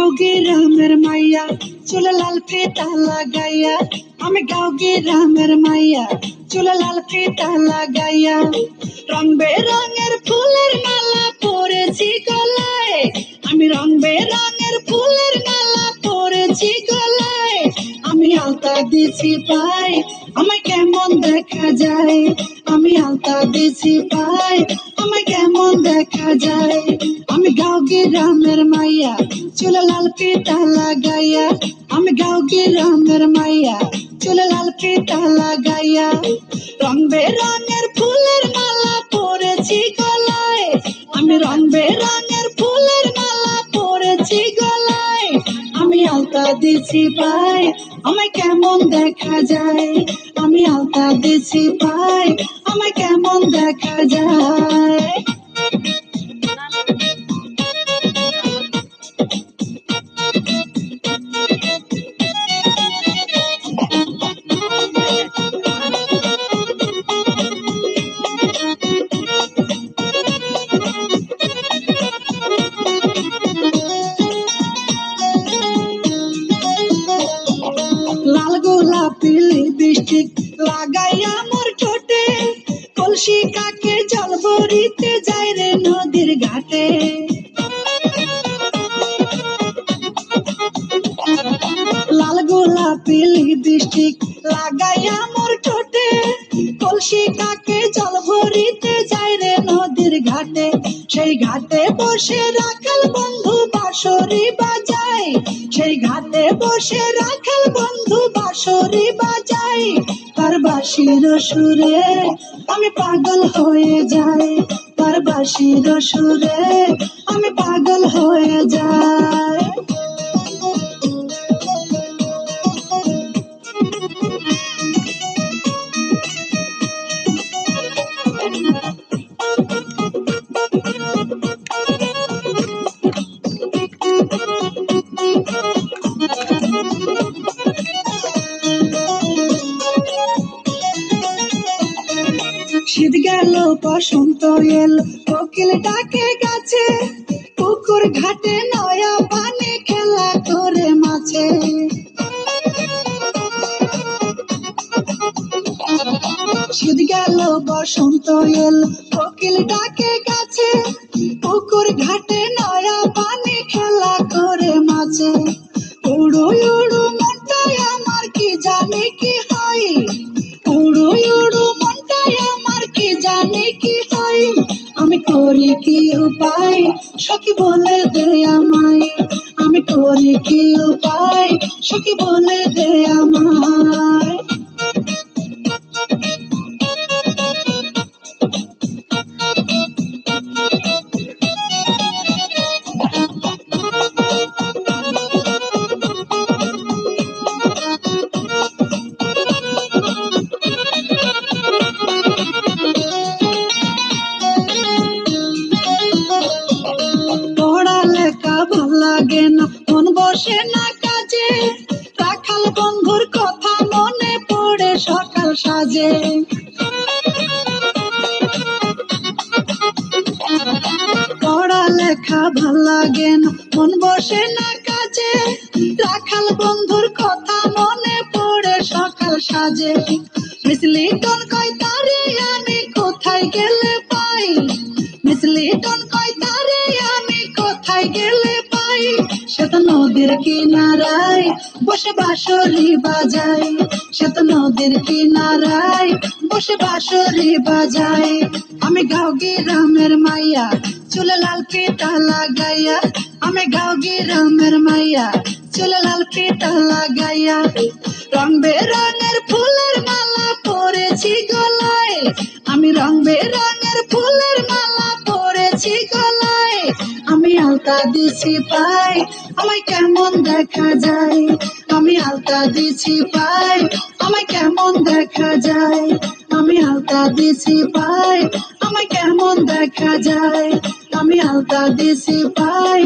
গাঁও গ্রামের মাইয়া চুলে লাল ফিতা লাগাইয়া, আমি গাঁও গ্রামের মাইয়া চুলে লাল ফিতা লাগাইয়া, রং বেরঙের ফুলের মালা পরেছি গলায়, আমি রং বেরঙের ফুলের মালা পরেছি গলায়, আমি আলতা দিছি পায় আমায় কেমন দেখা যায়, আমি আলতা দিছি পায় আমায় কেমন দেখা যায়। আমি গাঁও গ্রামের মাইয়া চুলে লাল ফিতা লাগাইয়া, আমি গাঁও গ্রামের মাইয়া চুলে লাল ফিতা লাগাইয়া, রং বেরঙের ফুলের মালা পরেছি গলায়, আমি রং বেরঙের ফুলের মালা পরেছি গলায়, আমি আলতা দিছি পায় আমায় কেমন দেখা যায়, আমি আলতা দিছি পায় আমায় কেমন দেখা যায়। লাল গোলাপি লিপস্টিক লাগাইয়া মোর ঠোঁটে, কলসি কাকে জল ভরিতে যাই রে নদীর ঘাটে, লাল গোলাপি লিপস্টিক লাগাইয়া মোর ঠোঁটে, কলসি কাকে জল ভরিতে যাই রে নদীর ঘাটে, সেই ঘাটে বসে রাখাল বন্ধু বাঁশরি বাজায়, সেই ঘাটে বসে রাখাল বন্ধু বাঁশরি বাজায়, তার বাঁশির সুরে আমি পাগল হয়ে যাই, তার বাঁশির সুরে আমি পাগল হয়ে যাই। শীত গেল বসন্ত এল কোকিল ডাকে গাছে, পুকুর ঘাটে নয়া পানি খেলা করে মাছে, শীত গেল বসন্ত এল কোকিল ডাকে গাছে, পুকুর ঘাটে নয়া পানি খেলা করে মাছে, উড়ু উড়ু মনটাই আমার কি জানি কি হয়, উড়ু উড়ু মনটাই আমার কি জানি কি হয়, আমি করি কি উপায় সখী বলে দে আমায়, আমি করি কি উপায় সখী বলে দে আমায়। পড়ালেখা ভাল লাগে না মন বসে না কাজে, রাখাল বন্ধুর কথা মনে পড়ে সকাল সাজে, পড়ালেখা ভাল লাগে না মন বসে না কাজে, রাখাল বন্ধুর কথা মনে পড়ে সকাল সাজে, মিসলি টন কয় তারে আমি কোথায় গেলে পাই, মিসলি টন কয় তারে আমি কোথায় গেলে পাই, সে তো নদীর কিনারায় বসে বাঁশরি বাজায়, সে তো নদীর কিনারায় বসে বাঁশরি বাজায়। আমি গাঁও গ্রামের মাইয়া চুলে লাল ফিতা লাগাইয়া, আমি গাঁও গ্রামের মাইয়া চুলে লাল ফিতা লাগাইয়া, রং বেরঙের ফুলের মালা পরেছি গলায়, আমি রং বেরঙের ফুলের মালা পরেছি গলায়, আমি আলতা দিছি পায় আমায় কেমন দেখা যায়, আমি আলতা দিছি পায় আমায় কেমন দেখা যায়, আমি আলতা দিছি পায় আমায় কেমন দেখা যায়, আমি আলতা দিছি পায়